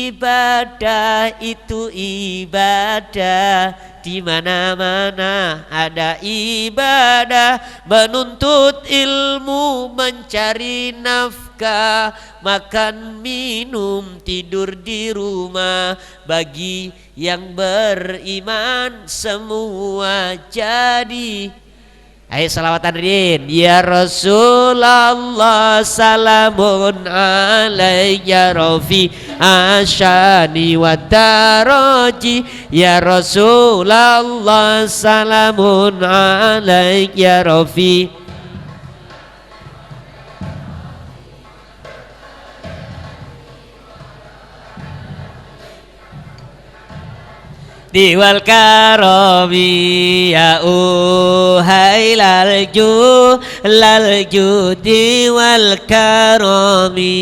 ibadah, itu ibadah, di mana-mana ada ibadah. Menuntut ilmu, mencari nafkah, makan minum, tidur di rumah. Bagi yang beriman semua jadi. Ayo salawatan rin. Ya Rasulullah salamun alayya rafi asyani wa daraji. Ya Rasulullah salamun alayya rafi. Diwal karami ya uhai lalju diwal karami.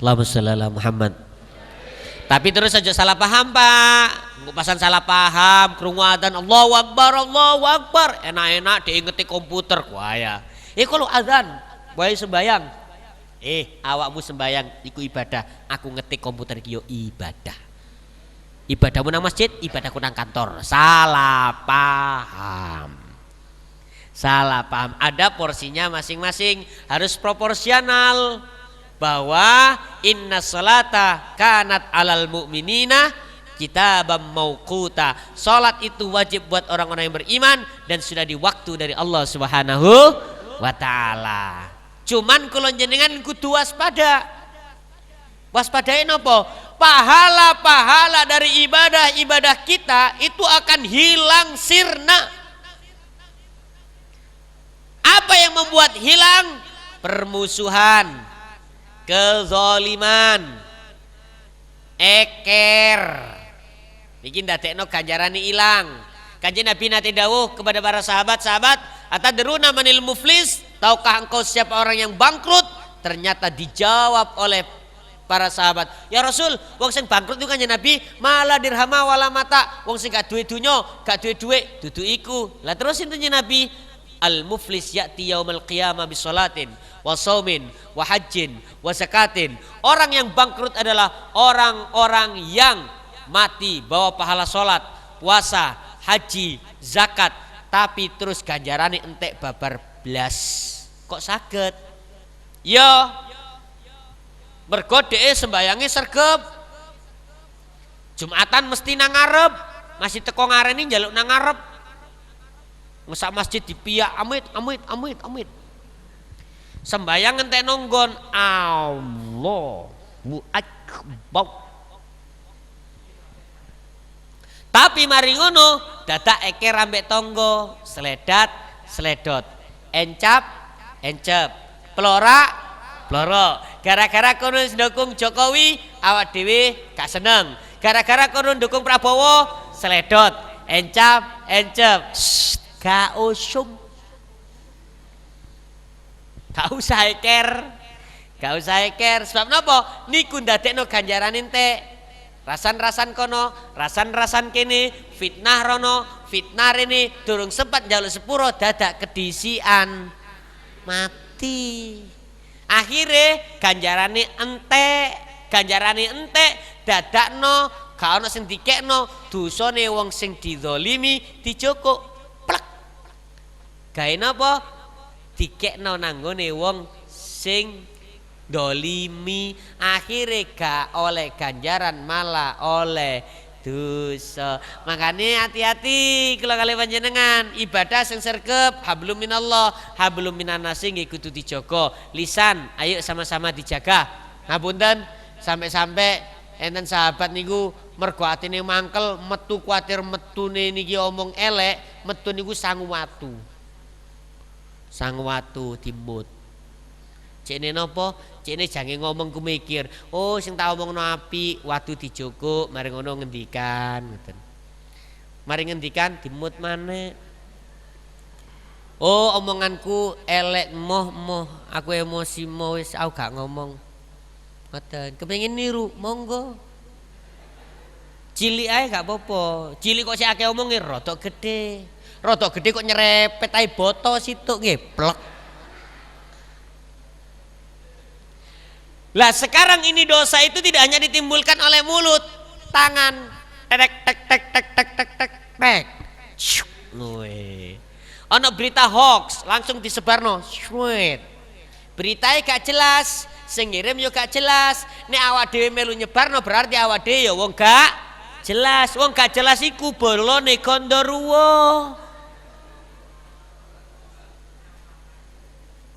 Allahumma sholli ala Muhammad. Tapi terus aja salah paham Pak. Pasan salah paham, krungu adzan Allahu Akbar, enak-enak diingeti komputer kuaya. Kalau adzan, wae sembayang. Awakmu sembayang iku ibadah, aku ngetik komputer iki yo ibadah. Ibadahmu nang masjid, ibadahku nang kantor. Salah paham. Ada porsinya masing-masing, harus proporsional. Bahwa inna sholata kanat alal mu'minina kitabam mauquta. Salat itu wajib buat orang-orang yang beriman dan sudah di waktu dari Allah Subhanahu wa taala. Cuman kalau jenengan kudu waspada. Waspadain apa? Pahala-pahala dari ibadah-ibadah kita itu akan hilang sirna. Apa yang membuat hilang? Permusuhan, kezaliman, eker. Bikin dadekno ganjarane ilang. Kanjeng Nabi nate dawuh kepada para sahabat-sahabat, atadruna manil muflis? Tahukah engkau siapa orang yang bangkrut? Ternyata dijawab oleh para sahabat, ya Rasul, wong sing bangkrut itu Kanjeng Nabi malah dirhama wala mata, wong sing gak duwe dunya, gak duwe duit, dudu iku. Lah terus intinya Nabi, al muflis ya'ti yaumal qiyamah bisolatin wa saumin wa hajjin wa zakatin. Orang yang bangkrut adalah orang-orang yang mati bawa pahala salat, puasa, haji, zakat, tapi terus ganjarane entek babar blas. Kok saged? Ya mergo dhek sembayange sregep. Jumatan mesti nang ngarep, masih teko ngareni njaluk nang ngarep. Sak masjid dipiyak amit. Sembayang entek nonggon Allahu Akbar. Tapi mari ngono dadak eker ambek tonggo, seledat seledot, encap encep, pelora ploro. Gara-gara kono ndukung Jokowi awak dhewe gak seneng. Gara-gara kono ndukung Prabowo seledot, encap encep. Gak usum. Gak usah eker. Gak usah eker. Sebab napa? Niku ndadekno ganjaran entek. Rasan-rasan kono, rasan-rasan kene, fitnah rono, fitnah rene, durung sempat njaluk sepuro dadak kedisian. Mati. Akhire ganjarane entek dadakno gak ono sing dikekno, dosane wong sing dizalimi dijoko plek. Gawe napa? Dikekno nanggone wong sing dolimi, akhire gak oleh ganjaran malah oleh dosa. Makanya hati-hati kalau kali panjenengan ibadah sing sergep hablum minallah hablum minannasi nggih kudu dijaga. Lisan ayo sama-sama dijaga. Ngapunten sampai-sampai enten sahabat niku mergo atine mangkel metu kuatir metune niki omong elek, metu niku sangu watu. Sangu watu timut. Cene napa? Cene jange ngomong ku mikir, oh sing tak omongno apik, watu dijogo, mari ngono ngendikan ngoten. Mari ngendikan dimut maneh. Oh omonganku elek moh, aku emosi moh wis aku gak ngomong. Ngoten, kepengin niru, monggo. Cilik ae gak apa-apa. Cilik kok sik akeh omonge rada gedhe. Rada gedhe kok nyerepet ae boto situk nggih, plek. Lah sekarang ini dosa itu tidak hanya ditimbulkan oleh mulut, tangan, tek. Ono berita hoax langsung disebarno, shwet. Beritanya gak jelas, sing ngirim yo gak jelas. Nek awak dhewe melu nyebarno berarti awak dhewe ya wong gak jelas. Wong gak jelas iku bolone Gondoruwo.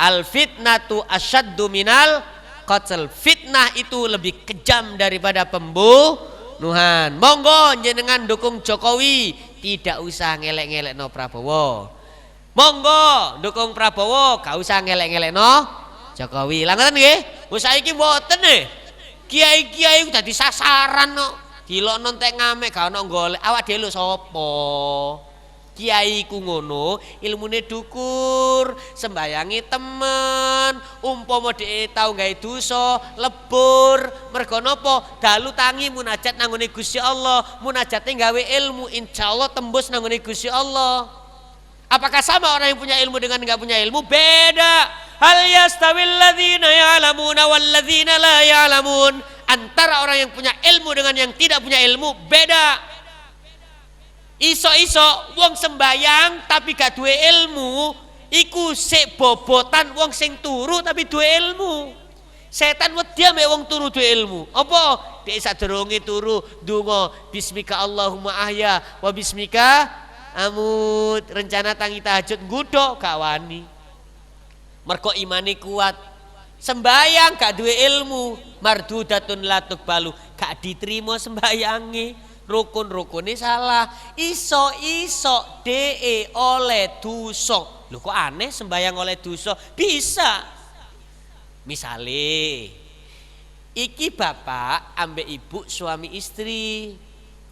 Al fitnatu asyaddu minal qatl. Fitnah itu lebih kejam daripada pembunuhan. Monggo jenengan dukung Jokowi, tidak usah ngelek-ngelekno Prabowo. Monggo dukung Prabowo, gak usah ngelek-ngelekno Jokowi. Lah ngoten nggih. Wis saiki mboten nggih. Kiai-kiai dadi sasaran kok. Dilokno entek ngamek gak ono golek. Awak dhewe lho sapa? Kiai ku ngono, ilmune dukur, sembayangi temen, umpama dhek tau gawe dosa, lebur, mergo napa? Dalu tangi munajat nang ngene Gusti Allah, munajate gawe ilmu, insyaallah tembus nang ngene Gusti Allah. Apakah sama orang yang punya ilmu dengan enggak punya ilmu? Beda. Hal yastawil ladzina ya'lamuna wal ladzina la ya'lamun. Antara orang yang punya ilmu dengan yang tidak punya ilmu beda. Iso-iso wong sembayang tapi gak duwe ilmu, iku sik bobotan wong sing turu tapi duwe ilmu. Setan wedi ambek wong turu duwe ilmu. Apa? Dek sadurunge turu ndonga bismika Allahumma ahya wa bismika amut. Rencana tangi tahajud nggodho gak wani. Mergo imane kuat. Sembayang gak duwe ilmu, mardudatun la tuqbalu, gak diterima sembayange. Rukun-rukune salah. Iso-iso de oleh dosa. Lho kok aneh sembayang oleh dosa? Bisa. Misale iki bapak ambek ibu suami istri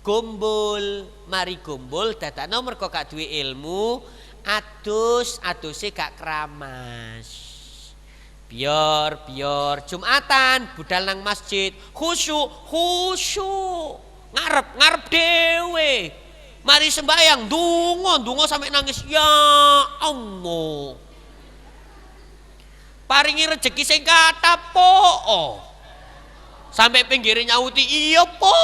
gombol, mari gombol dadakno mergo gak duwe ilmu, adus-aduse gak keramas. Biar Jumatan budal nang masjid, khusyuk. Ngarep dewe, mari sembayang dungo sampai nangis, ya Allah paringi rezeki sing kata po, sampai pinggirnya nyauti iya po.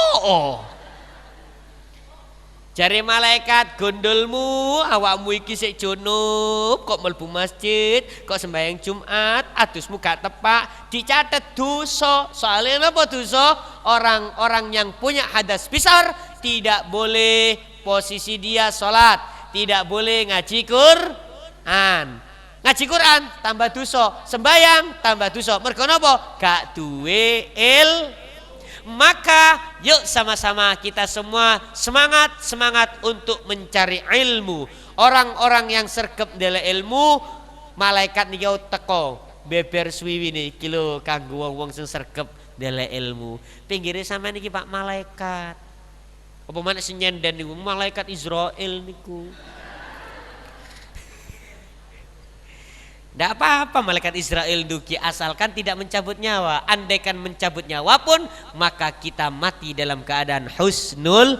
Jare malaikat, gondolmu awakmu iki sik junub kok mlebu masjid, kok sembahyang Jumat, adusmu gak tepak, dicatet dosa. Soalnya apa dosa? Orang-orang yang punya hadas besar tidak boleh posisi dia sholat, tidak boleh ngaji Quran. Ngaji Quran tambah dosa, sembahyang tambah dosa. Mergo napa? Gak duwe ilmu. Maka yuk sama-sama kita semua semangat untuk mencari ilmu. Orang-orang yang sergap ndele ilmu, malaikat niki teko beber suwiwi niki lho kanggo wong-wong sing sergap ndele ilmu. Pinggire sampean niki Pak malaikat. Apa maneh sing nyenden niku malaikat Israil niku. Tidak apa-apa malaikat Israel duki asalkan tidak mencabut nyawa. Andaikan mencabut nyawa pun maka kita mati dalam keadaan husnul.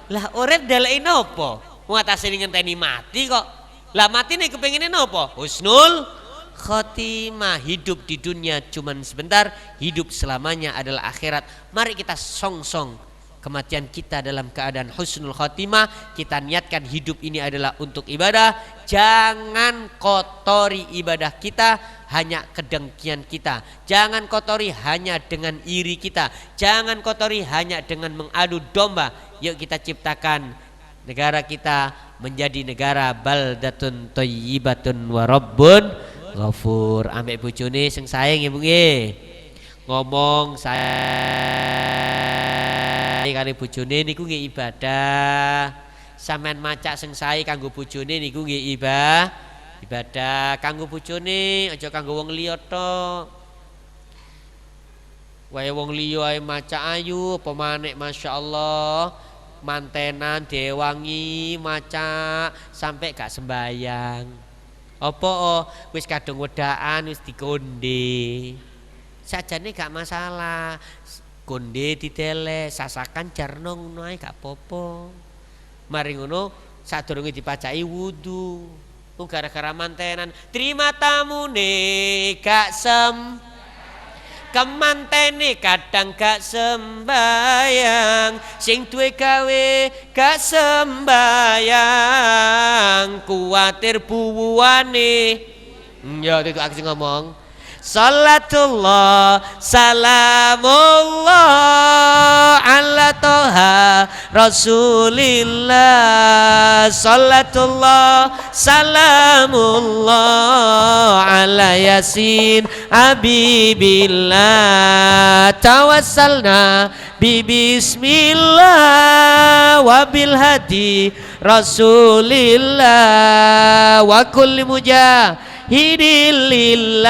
Lah urip dalain apa? Ngatasi ngenteni mati kok. Lah mati nih kepengine apa? Husnul khotimah. Hidup di dunia cuman sebentar, hidup selamanya adalah akhirat. Mari kita song-song kematian kita dalam keadaan husnul khotimah. Kita niatkan hidup ini adalah untuk ibadah. Jangan kotori ibadah kita hanya kedengkian kita. Jangan kotori hanya dengan iri kita. Jangan kotori hanya dengan mengadu domba. Yuk kita ciptakan negara kita menjadi negara baldatun thayyibatun wa rabbun ghafur. Ambek bojone sing sayang ya Bu nggih. Ngomong saya kali bojone niku nggih ibadah. Sampean macak sing sae kanggo bojone niku nggih ibadah kanggo bojone, aja kanggo wong liya tok. Wae wong liya ae macak ayu apa maneh masyaallah. Mantenan dewangi macak sampai gak sembayang. Apa wis kadung wedaan wis dikonde. Sajane gak masalah. Konde ditele sasakan jarno ngono ae gak apa-apa. Mari ngono sadurunge dipacai wudu. Gara-gara mantenan terima tamune gak kemantene kadang gak sembayang. Sing duwe gawe gak sembayang. Kuwatir buwane. Ya itu aku sing ngomong. Salatullah salamullah ala toha rasulillah. Salatullah salamullah ala yasin habibillah. Tawassalna bismillah wa bil hadi rasulillah wa kulli hidilillah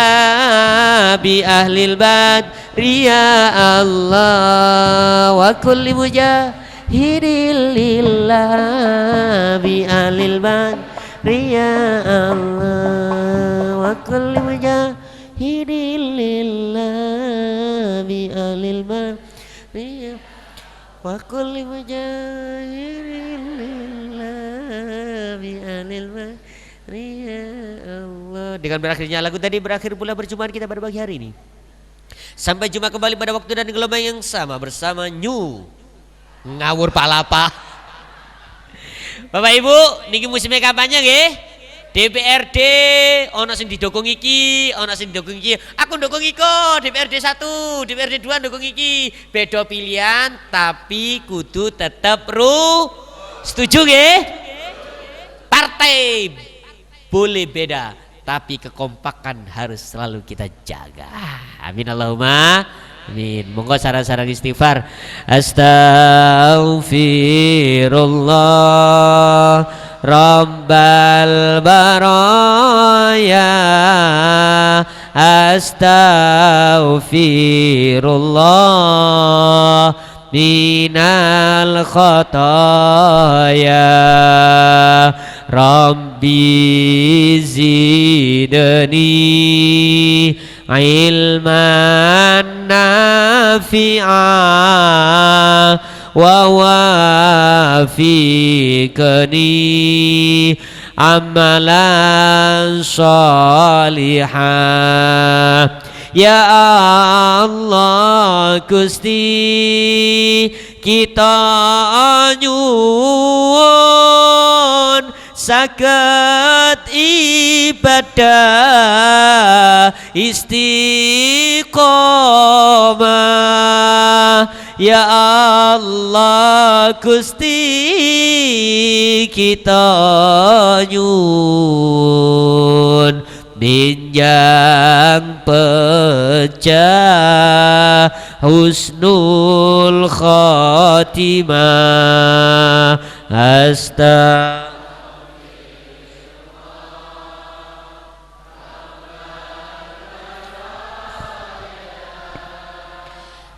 bi ahlil badri ya Allah wa kulli mujahidilillah bi ahlil badri ya Allah wa kulli mujahidilillah bi ahlil badri wa kulli mujahidilillah bi ahlil badri ya Allah. Dengan berakhirnya lagu tadi berakhir pula perjumpaan kita pada pagi hari ini. Sampai jumpa kembali pada waktu dan gelombang yang sama bersama New Ngawur Palapa. Bapak Ibu, niki musimnya kampanye nggih. DPRD ono sing didukung iki, ono sing didukung iki. Aku ndukung iko DPRD 1, DPRD 2 ndukung iki. Beda pilihan tapi kudu tetep setuju nggih? Partai boleh beda tapi kekompakan harus selalu kita jaga. Amin Allahumma amin. Monggo saran-saran istighfar. Astaghfirullah Rabbal baraya. Astaghfirullah minal khataya. Rabbi zidni ilman nafi'a wa wafiqni amalan salihah. Ya Allah Gusti kita nyuwun saged ibadah istiqomah. Ya Allah Gusti kita nyuwun yang pecah, husnul khotimah.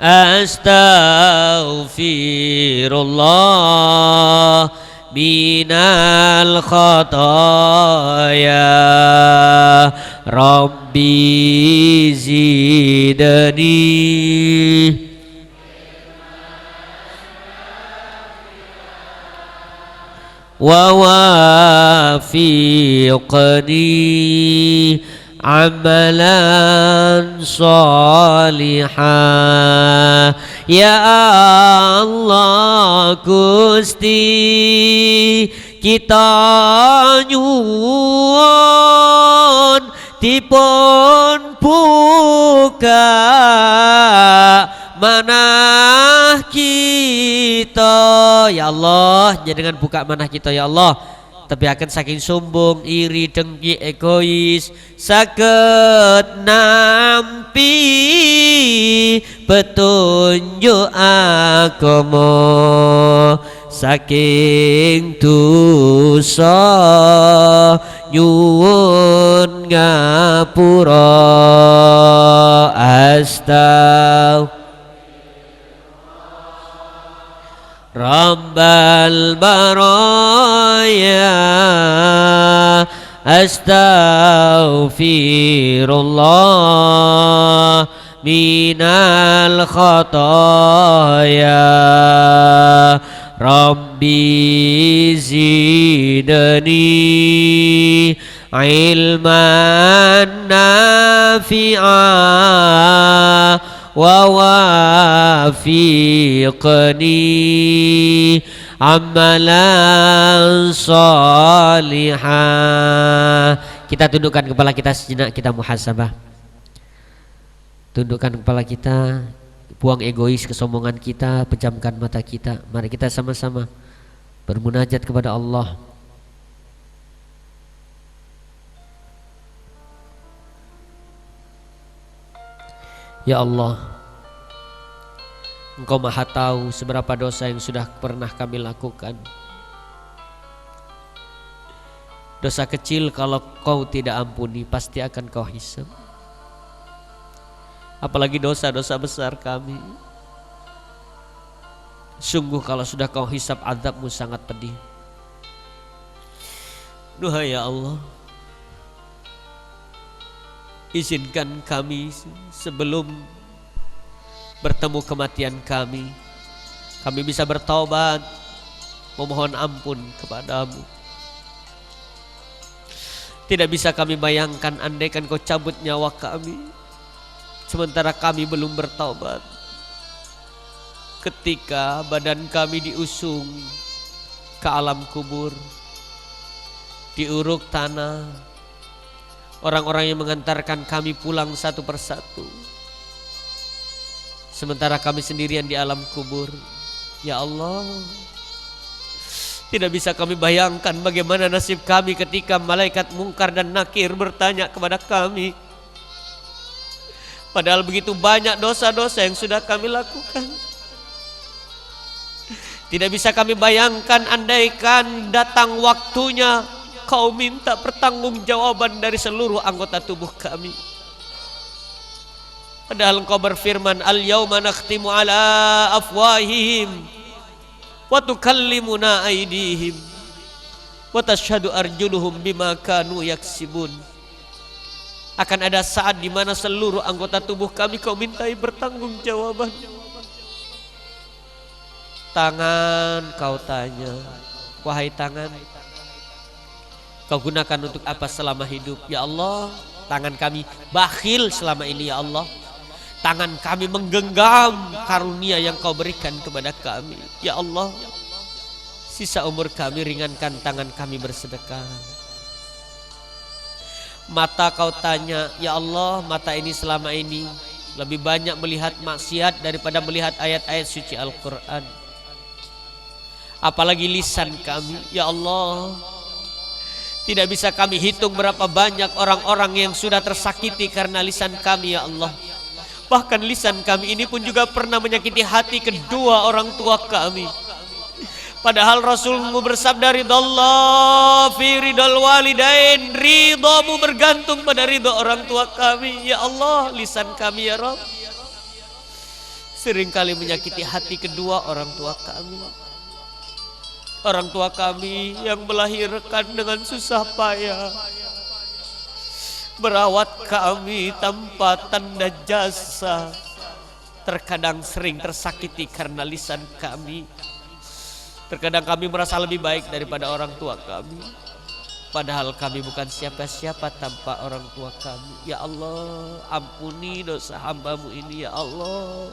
Astaghfirullah minal khataya, Rabbi zidni wa wafiqni amalan salihah. Ya Allah Gusti, kita nyuwun dipun buka manah kita. Ya Allah, jangan buka manah kita ya Allah. Tapi akan saking sombong, iri, dengki, egois, saged nampi petunjuk agama, saking dosa nyuwun ngapura. Rabbal baraya, astaghfirullah minal khataya, Rabbi zidni ilman nafi'ah wa wafiqni amalan salihah. Kita tundukkan kepala kita sejenak, kita muhasabah. Tundukkan kepala kita, buang egois, kesombongan kita, pejamkan mata kita. Mari kita sama-sama bermunajat kepada Allah. Ya Allah, Engkau maha tahu seberapa dosa yang sudah pernah kami lakukan. Dosa kecil kalau Kau tidak ampuni pasti akan Kau hisab. Apalagi dosa-dosa besar kami. Sungguh kalau sudah Kau hisab, azab-Mu sangat pedih. Duhai ya Allah, izinkan kami sebelum bertemu kematian kami bisa bertaubat, memohon ampun kepadamu. Tidak bisa kami bayangkan andaikan Kau cabut nyawa kami sementara kami belum bertaubat. Ketika badan kami diusung ke alam kubur, diuruk tanah, orang-orang yang mengantarkan kami pulang satu persatu, sementara kami sendirian di alam kubur. Ya Allah, tidak bisa kami bayangkan bagaimana nasib kami ketika malaikat Mungkar dan Nakir bertanya kepada kami. Padahal begitu banyak dosa-dosa yang sudah kami lakukan. Tidak bisa kami bayangkan andaikan datang waktunya Kau minta pertanggungjawaban dari seluruh anggota tubuh kami. Padahal Engkau berfirman, al-yauma nakhtimu ala afwahihim wa tukallimuna aydihim wa tashhadu arjuluhum bima kanu yaksibun. Akan ada saat di mana seluruh anggota tubuh kami Kau mintai pertanggungjawaban. Tangan Kau tanya, wahai tangan, Kau gunakan untuk apa selama hidup? Ya Allah, tangan kami bakhil selama ini ya Allah. Tangan kami menggenggam karunia yang Kau berikan kepada kami. Ya Allah, sisa umur kami ringankan tangan kami bersedekah. Mata Kau tanya, ya Allah, mata ini selama ini lebih banyak melihat maksiat daripada melihat ayat-ayat suci Al-Quran. Apalagi lisan kami, ya Allah, Tidak bisa kami hitung berapa banyak orang-orang yang sudah tersakiti karena lisan kami ya Allah. Bahkan lisan kami ini pun juga pernah menyakiti hati kedua orang tua kami. Padahal Rasulmu bersabda, ridallah fi ridal walidain, ridhamu bergantung pada ridha orang tua kami. Ya Allah, lisan kami ya Rabb seringkali menyakiti hati kedua orang tua kami. Orang tua kami yang melahirkan dengan susah payah, merawat kami tanpa tanda jasa, terkadang sering tersakiti karena lisan kami. Terkadang kami merasa lebih baik daripada orang tua kami, padahal kami bukan siapa-siapa tanpa orang tua kami. Ya Allah, ampuni dosa hamba-Mu ini ya Allah.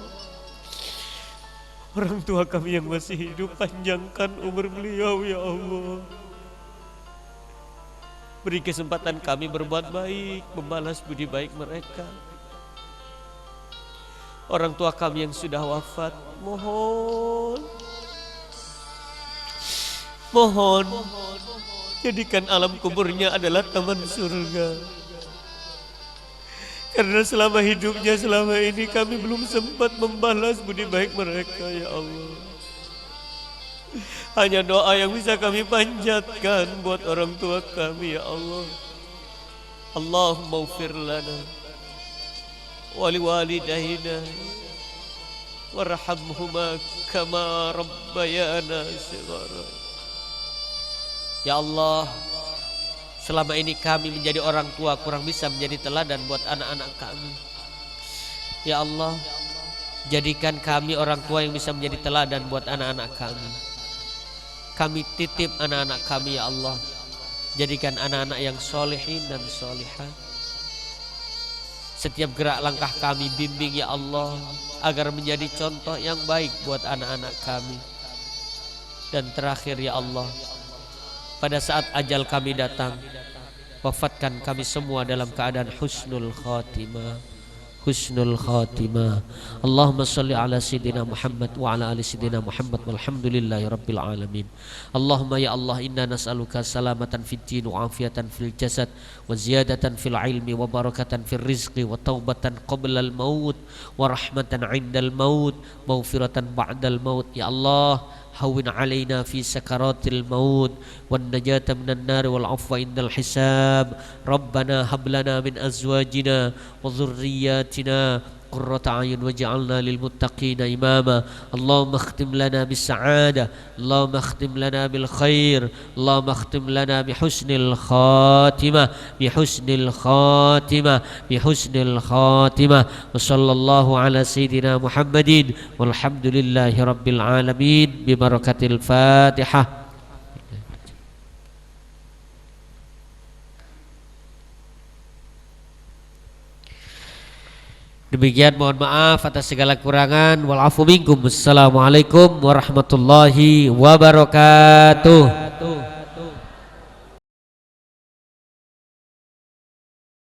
Orang tua kami yang masih hidup, panjangkan umur beliau ya Allah. Beri kesempatan kami berbuat baik, membalas budi baik mereka. Orang tua kami yang sudah wafat, mohon jadikan alam kuburnya adalah taman surga. Karena selama hidupnya selama ini kami belum sempat membalas budi baik mereka ya Allah. Hanya doa yang bisa kami panjatkan buat orang tua kami ya Allah. Allahumma ufir lana wali walidayna warhamhuma kama rabbayana shighara. Ya Allah, selama ini kami menjadi orang tua kurang bisa menjadi teladan buat anak-anak kami. Ya Allah, jadikan kami orang tua yang bisa menjadi teladan buat anak-anak kami. Kami titip anak-anak kami ya Allah. Jadikan anak-anak yang solehin dan solihah. Setiap gerak langkah kami bimbing ya Allah, agar menjadi contoh yang baik buat anak-anak kami. Dan terakhir ya Allah, pada saat ajal kami datang, wafatkan kami semua dalam keadaan husnul khatimah. Husnul khatimah. Allahumma salli ala Sayyidina Muhammad wa ala ali Sayyidina Muhammad walhamdulillahi rabbil alamin. Allahumma ya Allah, inna nas'aluka salamatan fid din wa afiatan fil jasad wa ziyadatan fil ilmi wa barakatan fil rizqi wa taubatan qabla al maut wa rahmatan 'indal maut, maghfiratan ba'dal maut. Ya Allah, hawwin alaina fi sakaratil maut wan najata minan nar wal afwa indal hisab. Rabbana hab lana min azwajina wa dhurriyyatina qurrata a'yun waj'alna lil muttaqina imama. Allahumma khtim lana bis sa'adah, Allahumma khtim lana bil khair, Allahumma khtim lana bi husnil khatimah, bi husnil khatimah, bi husnil khatimah. Wa sallallahu ala sayyidina Muhammadin walhamdulillahi rabbil alamin bi barakatil Fatihah. Demikian, mohon maaf atas segala kurangan. Wal afu minkum. Assalamualaikum warahmatullahi wabarakatuh.